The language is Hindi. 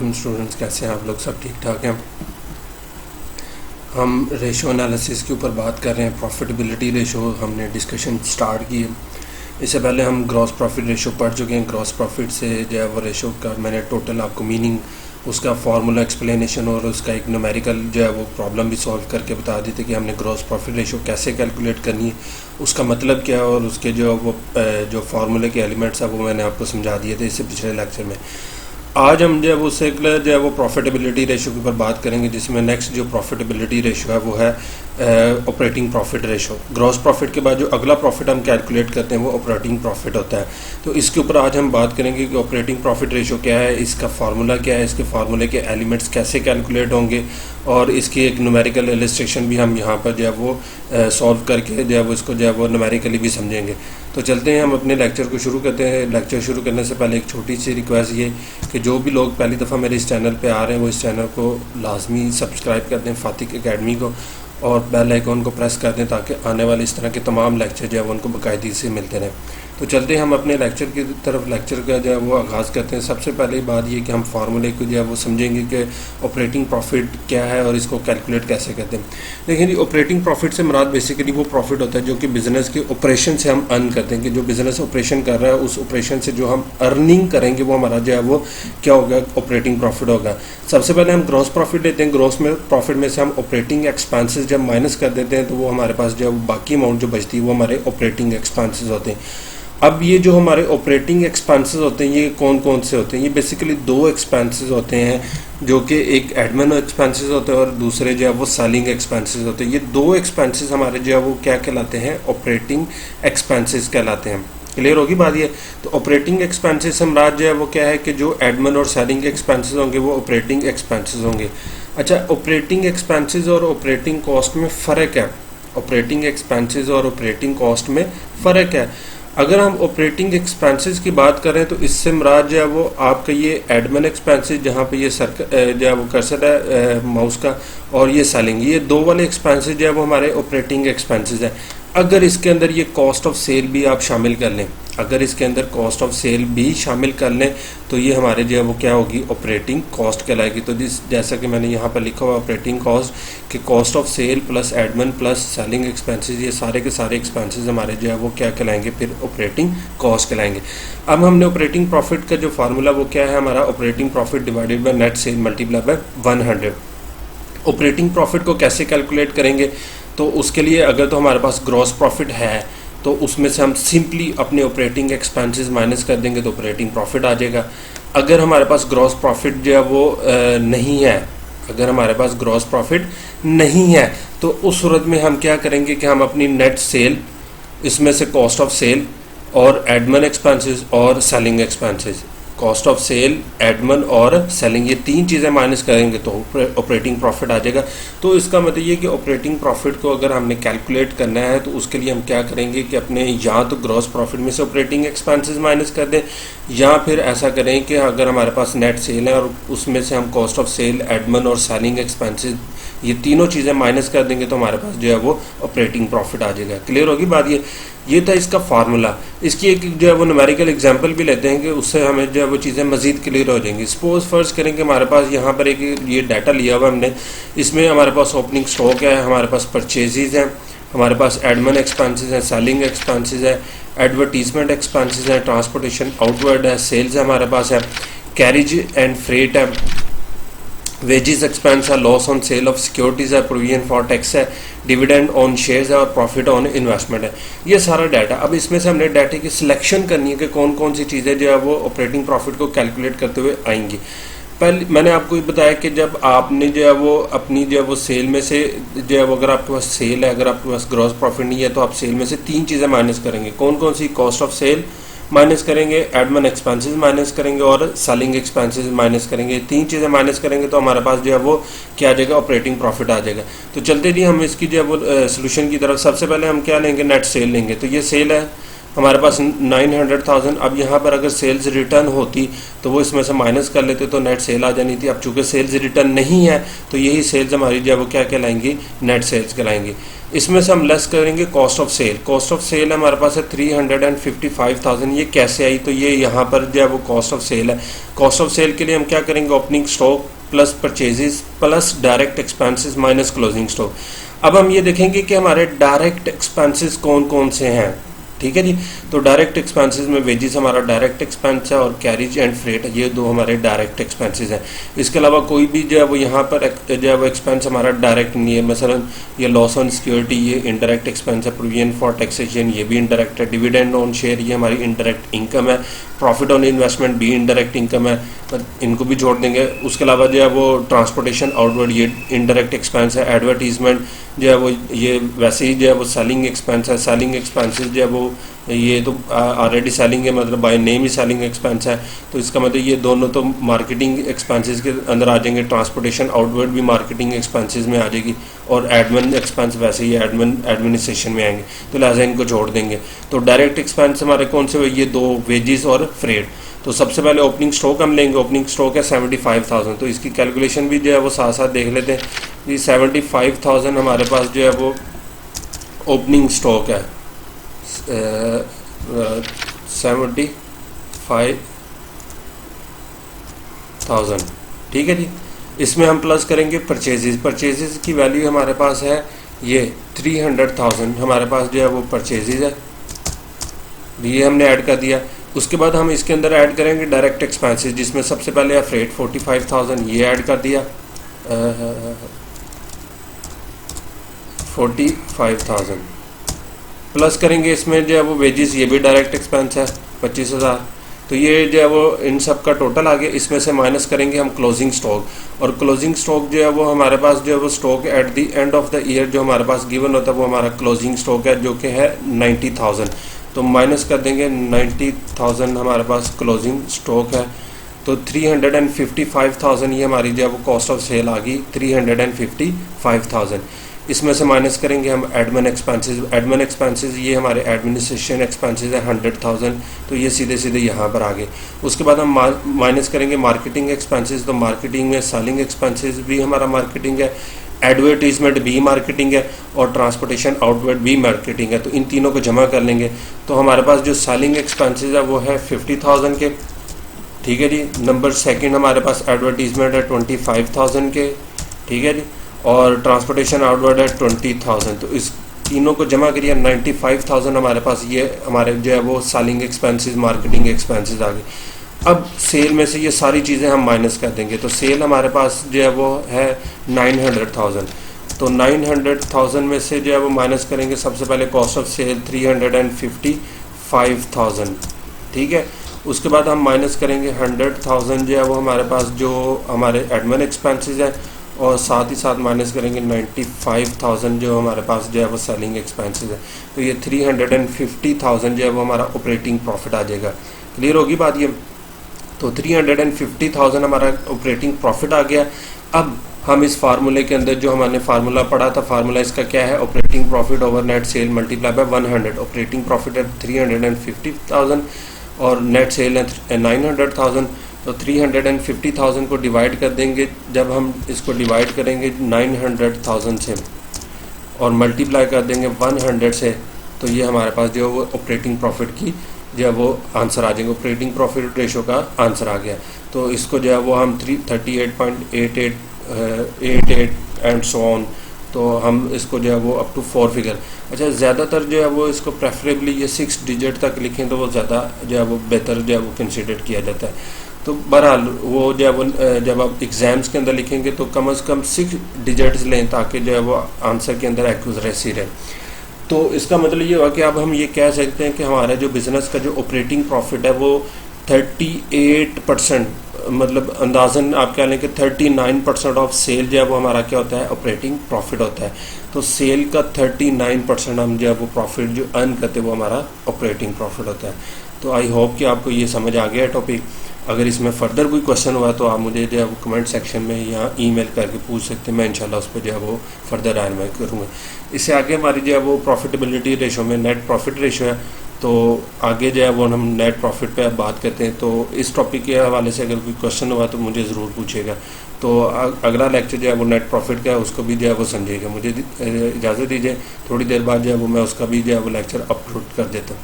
वालेकुम स्टूडेंट्स, कैसे हैं आप लोग? सब ठीक ठाक हैं। हम रेशो एनालिसिस के ऊपर बात कर रहे हैं। प्रॉफिटेबिलिटी रेशो हमने डिस्कशन स्टार्ट की है। इससे पहले हम ग्रॉस प्रॉफिट रेशो पढ़ चुके हैं। ग्रॉस प्रॉफिट से जो है वो रेशो का मैंने टोटल आपको मीनिंग, उसका फार्मूला एक्सप्लेनेशन और उसका एक न्यूमेरिकल जो है वो प्रॉब्लम भी सॉल्व करके बता दी थी कि हमने ग्रॉस प्रॉफिट रेशो कैसे कैलकुलेट करनी है, उसका मतलब क्या है और उसके जो फार्मूले के एलिमेंट्स हैं वो मैंने आपको समझा दिए थे इससे पिछले लेक्चर में। आज हम जो है वो सेकुलर जो है वो प्रॉफिटेबिलिटी रेशो के ऊपर बात करेंगे, जिसमें नेक्स्ट जो प्रॉफिटेबिलिटी रेशो है वो है operating profit ratio. Gross profit के बाद जो अगला प्रॉफिट हम कैलकुलेट करते हैं वो ऑपरेटिंग प्रॉफिट होता है। तो इसके ऊपर आज हम बात करेंगे कि ऑपरेटिंग प्रॉफिट रेशो क्या है, इसका फार्मूला क्या है, इसके फार्मूले के एलिमेंट्स कैसे कैलकुलेट होंगे और इसकी एक न्यूमेरिकल इलस्ट्रेशन भी हम यहाँ पर जो है वो सॉल्व करके जो है वो इसको जो है वो न्यूमेरिकली भी समझेंगे। तो चलते हैं, हम अपने लेक्चर को शुरू करते हैं। लेक्चर शुरू करने से पहले एक छोटी सी रिक्वेस्ट ये कि जो भी लोग पहली दफ़ा मेरे इस चैनल पे आ रहे हैं वो इस चैनल को लाजमी सब्सक्राइब कर दें, फातिक एकेडमी को, और बेल आइकॉन को प्रेस कर दें ताकि आने वाले इस तरह के तमाम लेक्चर जो है उनको बाकायदगी से मिलते रहें। तो चलते हैं हम अपने लेक्चर की तरफ। लेक्चर का जो है वो आगाज़ करते हैं। सबसे पहले बात ये कि हम फार्मूले को जो है वो समझेंगे कि ऑपरेटिंग प्रॉफिट क्या है और इसको कैलकुलेट कैसे करते हैं। लेकिन जी, ऑपरेटिंग प्रॉफिट से मुराद बेसिकली वो प्रॉफिट होता है जो कि बिज़नेस के ऑपरेशन से हम अर्न करते हैं, कि जो बिज़नेस ऑपरेशन कर रहा है उस ऑपरेशन से जो हम अर्निंग करेंगे वो हमारा जो है वो क्या होगा, ऑपरेटिंग प्रॉफिट होगा। सबसे पहले हम ग्रॉस प्रॉफिट लेते हैं। ग्रॉस में प्रॉफिट में से हम ऑपरेटिंग एक्सपेंसेस जब माइनस कर देते हैं तो वो हमारे पास जो बाकी अमाउंट जो बचती है वो हमारे ऑपरेटिंग एक्सपेंसेस होते हैं। अब ये जो हमारे ऑपरेटिंग एक्सपेंसेस होते हैं ये कौन कौन से होते हैं? ये बेसिकली दो एक्सपेंसेस होते हैं, जो कि एक एडमिन एक्सपेंसेस होते हैं और दूसरे जो है वो सेलिंग एक्सपेंसेस होते हैं। ये दो एक्सपेंसेस हमारे जो है वो क्या कहलाते हैं? ऑपरेटिंग एक्सपेंसेस कहलाते हैं। क्लियर होगी बात ये? तो ऑपरेटिंग एक्सपेंसेस हमारा जो है वो क्या है कि जो एडमिन और सेलिंग एक्सपेंसेस होंगे वो ऑपरेटिंग एक्सपेंसेस होंगे। अच्छा, ऑपरेटिंग एक्सपेंसेस और ऑपरेटिंग कॉस्ट में फ़र्क है। ऑपरेटिंग एक्सपेंसेस और ऑपरेटिंग कॉस्ट में फ़र्क है। अगर हम ऑपरेटिंग एक्सपेंसेस की बात करें तो इससे मुराद जो है वो आपका ये एडमिन एक्सपेंसेस, जहाँ पे ये जो है वो कर्सर है माउस का, और ये सेलिंग, ये दो वाले एक्सपेंसेस जो है वो हमारे ऑपरेटिंग एक्सपेंसेस हैं। अगर इसके अंदर ये कॉस्ट ऑफ सेल भी आप शामिल कर लें, अगर इसके अंदर कॉस्ट ऑफ सेल भी शामिल कर लें तो ये हमारे जो है वो क्या होगी, ऑपरेटिंग कॉस्ट कहलाएगी। तो जैसा कि मैंने यहाँ पर लिखा हुआ ऑपरेटिंग कॉस्ट कि cost of sale plus admin plus selling expenses, ये सारे के सारे एक्सपेंसेस हमारे जो है वो क्या कहलाएंगे, फिर ऑपरेटिंग कॉस्ट कहलाएंगे। अब हमने ऑपरेटिंग प्रॉफिट का जो फार्मूला वो क्या है हमारा, operating profit divided by net cell multiply by 100। Operating profit को कैसे कैलकुलेट करेंगे? तो उसके लिए अगर तो हमारे पास ग्रॉस प्रॉफिट है तो उसमें से हम सिंपली अपने ऑपरेटिंग एक्सपेंसेस माइनस कर देंगे तो ऑपरेटिंग प्रॉफिट आ जाएगा। अगर हमारे पास ग्रॉस प्रॉफिट जो है वो नहीं है, अगर हमारे पास ग्रॉस प्रॉफिट नहीं है तो उस सूरत में हम क्या करेंगे कि हम अपनी नेट सेल, इसमें से कॉस्ट ऑफ सेल और एडमिन एक्सपेंसेस और selling expenses, cost of sale, admin और सेलिंग, ये तीन चीज़ें माइनस करेंगे तो ऑपरेटिंग प्रॉफिट आ जाएगा। तो इसका मतलब ये कि ऑपरेटिंग प्रॉफिट को अगर हमने कैलकुलेट करना है तो उसके लिए हम क्या करेंगे कि अपने या तो ग्रॉस प्रॉफिट में से ऑपरेटिंग एक्सपेंसेस माइनस कर दें, या फिर ऐसा करें कि अगर हमारे पास नेट सेल है और उसमें से हम कॉस्ट ऑफ सेल, एडमिन और सेलिंग एक्सपेंसेस, ये तीनों चीज़ें माइनस कर देंगे तो हमारे पास जो है वो ऑपरेटिंग प्रॉफिट आ जाएगा। क्लियर होगी बात? ये था इसका फार्मूला। इसकी एक जो है वो न्यूमेरिकल एग्जांपल भी लेते हैं कि उससे हमें जो है वो चीज़ें मज़ीद क्लियर हो जाएंगी। सपोज फर्ज करें कि हमारे पास यहाँ पर एक ये डाटा लिया हुआ हमने, इसमें हमारे पास ओपनिंग स्टॉक है, हमारे पास परचेजेज हैं, हमारे पास एडमिन एक्सपेंसेस हैं, सेलिंग एक्सपेंसेस है, एडवर्टीजमेंट एक्सपेंसेस हैं, ट्रांसपोर्टेशन आउटवर्ड है, सेल्स हमारे पास है, कैरिज एंड फ्रेट है, वेजेस एक्सपेंस है, loss on sale of securities है, प्रोविजन फॉर टैक्स है, डिविडेंड ऑन शेयर्स है और प्रॉफिट ऑन इन्वेस्टमेंट है। ये सारा डाटा। अब इसमें से हमने डाटे की सिलेक्शन करनी है कि कौन कौन सी चीज़ें जो है वो ऑपरेटिंग प्रॉफिट को कैलकुलेट करते हुए आएंगी। पहले मैंने आपको ये बताया कि जब आपने जो है वो अपनी जो है वो सेल में से जो है वो, अगर आपके पास सेल है, अगर आपके पास ग्रॉस प्रॉफिट नहीं है तो आप सेल में से तीन चीज़ें माइनस करेंगे। कौन कौन सी? कॉस्ट ऑफ सेल माइनस करेंगे, एडमिन एक्सपेंसेस माइनस करेंगे और सेलिंग एक्सपेंसेस माइनस करेंगे। तीन चीज़ें माइनस करेंगे तो हमारे पास जो है वो क्या आ जाएगा, ऑपरेटिंग प्रॉफिट आ जाएगा। तो चलते जी हम इसकी जो है वो सोल्यूशन की तरफ। सबसे पहले हम क्या लेंगे, नेट सेल लेंगे। तो ये सेल है, हमारे पास 900,000। अब यहाँ पर अगर सेल्स रिटर्न होती तो वो इसमें से माइनस कर लेते तो नेट सेल आ जानी थी। अब चूंकि सेल्स रिटर्न नहीं है तो यही सेल्स हमारी जो है वो क्या कहलाएंगी, नेट सेल्स कहलाएंगी। इसमें से हम लेस करेंगे cost of sale. Cost of sale हमारे पास है 355,000। ये कैसे आई, तो ये यहाँ पर जो है वो कॉस्ट ऑफ सेल है। कॉस्ट ऑफ सेल के लिए हम क्या करेंगे, opening stock plus purchases plus direct expenses minus closing stock. अब हम ये देखेंगे कि हमारे डायरेक्ट एक्सपेंसेस कौन कौन से हैं, ठीक है जी। तो डायरेक्ट एक्सपेंसेस में वेजेस हमारा डायरेक्ट एक्सपेंस है और कैरिज एंड फ्रेट, ये दो हमारे डायरेक्ट एक्सपेंसेस हैं। इसके अलावा कोई भी जो है वो यहाँ पर जो है वो एक्सपेंस हमारा डायरेक्ट नहीं है। मसलन ये लॉस ऑन सिक्योरिटी, ये इनडायरेक्ट एक्सपेंस है। प्रोविजन फॉर टैक्सेशन, ये भी इनडायरेक्ट है। डिविडेंड ऑन शेयर, ये हमारी इनडायरेक्ट इनकम है। प्रॉफिट ऑन इन्वेस्टमेंट भी इनडायरेक्ट इनकम है, इनको भी जोड़ देंगे। उसके अलावा जो है वो ट्रांसपोर्टेशन आउटवर्ड, ये इनडायरेक्ट एक्सपेंस है। एडवर्टीजमेंट जो है वो ये वैसे ही जो है वो सेलिंग एक्सपेंस है। सेलिंग एक्सपेंसेस जो है वो ये तो ऑलरेडी सेलिंग है, मतलब by name he selling expense है। तो इसका मतलब ये दोनों तो मार्केटिंग एक्सपेंसेस के अंदर आ जाएंगे। ट्रांसपोर्टेशन आउटवर्ड भी मार्केटिंग एक्सपेंसेस में आ जाएगी और एडमिन एक्सपेंस वैसे ही एडमिनिस्ट्रेशन में आएंगे, तो लिहाजा इनको जोड़ देंगे। तो डायरेक्ट एक्सपेंस हमारे कौन से, ये दो, वेजेस और फ्रेट। तो सबसे पहले ओपनिंग स्टॉक हम लेंगे। ओपनिंग स्टॉक है 75,000, तो इसकी कैलकुलेशन भी जो है वो साथ साथ देख लेते हैं। ये 75,000 हमारे पास जो है वो ओपनिंग स्टॉक है 75,000, ठीक है जी। इसमें हम प्लस करेंगे परचेजेस। परचेजेस की वैल्यू हमारे पास है ये 300,000 हमारे पास जो है वो परचेजेस है, ये हमने ऐड कर दिया। उसके बाद हम इसके अंदर ऐड करेंगे डायरेक्ट एक्सपेंसेस, जिसमें सबसे पहले है फ्रेट 45,000, ये ऐड कर दिया 45,000। प्लस करेंगे इसमें जो है वो वेजेस, ये भी डायरेक्ट एक्सपेंस है 25,000। तो ये जो है वो इन सब का टोटल आ गया। इसमें से माइनस करेंगे हम क्लोजिंग स्टॉक, और क्लोजिंग स्टॉक जो है वो हमारे पास जो है वो stock at the end of the year जो हमारे पास गिवन होता है वो हमारा क्लोजिंग स्टॉक है, जो कि है 90,000। तो माइनस कर देंगे 90,000 हमारे पास क्लोजिंग स्टॉक है। तो 355,000 ये हमारी जो है वो कॉस्ट ऑफ सेल आ गई 355,000। इसमें से माइनस करेंगे हम एडमिन एक्सपेंसेस। एडमिन एक्सपेंसेस ये हमारे एडमिनिस्ट्रेशन एक्सपेंसेस है 100,000, तो ये सीधे सीधे यहाँ पर आ गए। उसके बाद हम माइनस करेंगे मार्केटिंग एक्सपेंसेस। तो मार्केटिंग में सेलिंग एक्सपेंसेस भी हमारा मार्केटिंग है, एडवर्टीजमेंट भी मार्केटिंग है और ट्रांसपोर्टेशन आउटवर्ड भी मार्केटिंग है। तो इन तीनों को जमा कर लेंगे तो हमारे पास जो सेलिंग एक्सपेंसेस है वो है 50,000 के, ठीक है जी। नंबर सेकंड हमारे पास एडवर्टीजमेंट है 25,000 के, ठीक है जी। और ट्रांसपोर्टेशन आउटवर्ड है 20,000। तो इस तीनों को जमा करिए 95,000 हमारे पास ये हमारे जो है वो सेलिंग एक्सपेंसेस मार्केटिंग एक्सपेंसेस आ गए। अब सेल में से ये सारी चीज़ें हम माइनस कर देंगे। तो सेल हमारे पास जो है वो है 900,000। तो 900,000 में से जो है वो माइनस करेंगे सबसे पहले कॉस्ट ऑफ सेल 355,000, ठीक है। उसके बाद हम माइनस करेंगे 100,000 जो है वो हमारे पास जो हमारे एडमिन एक्सपेंसेस है, और साथ ही साथ माइनस करेंगे 95,000 जो हमारे पास जो है वो सेलिंग एक्सपेंसेस है। तो ये 350,000 जो है वो हमारा ऑपरेटिंग प्रॉफिट आ जाएगा। क्लियर होगी बात ये। तो 350,000 हमारा ऑपरेटिंग प्रॉफिट आ गया। अब हम इस फार्मूले के अंदर जो हमने फार्मूला पढ़ा था, फार्मूला इसका क्या है, operating profit over net cell multiply by 100। Operating profit है 350,000 और नेट सेल है 900,000। तो 350,000 को डिवाइड कर देंगे। जब हम इसको डिवाइड करेंगे 900,000 से और मल्टीप्लाई कर देंगे 100 से, तो ये हमारे पास जो है वो ऑपरेटिंग प्रॉफिट की जो है वो आंसर आ जाएंगे। ऑपरेटिंग प्रॉफिट रेशो का आंसर आ गया। तो इसको जो है वो हम 38.88 एंड सो ऑन, तो हम इसको जो है वो अप टू 4 फिगर। अच्छा, ज़्यादातर जो है वो इसको प्रेफरेबली ये 6 डिजिट तक लिखें तो वो ज़्यादा जो है वो बेहतर जो है वो कंसिडर किया जाता है। तो बहरहाल वो जो है वो जब आप एग्ज़ाम्स के अंदर लिखेंगे तो कम से कम 6 डिजिट्स लें ताकि जो है वो आंसर के अंदर एक्यूरेसी रहे। तो इसका मतलब ये हुआ कि अब हम ये कह सकते हैं कि हमारा जो बिज़नेस का जो ऑपरेटिंग प्रॉफिट है वो 38%, मतलब अंदाज़न आप कह लें कि 39% ऑफ सेल जो है वो हमारा क्या होता है, ऑपरेटिंग प्रॉफिट होता है। तो सेल का 39% हम जो है वो प्रॉफिट जो अर्न करते हैं वो हमारा ऑपरेटिंग प्रॉफिट होता है। तो आई होप कि आपको ये समझ आ गया टॉपिक। अगर इसमें फर्दर कोई क्वेश्चन हुआ तो आप मुझे जो है वो कमेंट सेक्शन में या ईमेल करके पूछ सकते हैं, मैं इंशाल्लाह उस पर जो है वो फर्दर आयरमाई करूँगा। इससे आगे हमारी जो है वो प्रॉफिटेबिलिटी रेशो में नेट प्रॉफिट रेशो है। तो आगे जो है वो हम नेट प्रॉफिट पे अब बात करते हैं। तो इस टॉपिक के हवाले से अगर कोई क्वेश्चन हुआ तो मुझे ज़रूर पूछेगा। तो अगला लेक्चर जो है वो नेट प्रॉफिट का है, उसको भी जो है वो समझेगा। मुझे इजाज़त दीजिए, थोड़ी देर बाद जो है वो मैं उसका भी जो है वो लेक्चर अपलोड कर देता हूँ।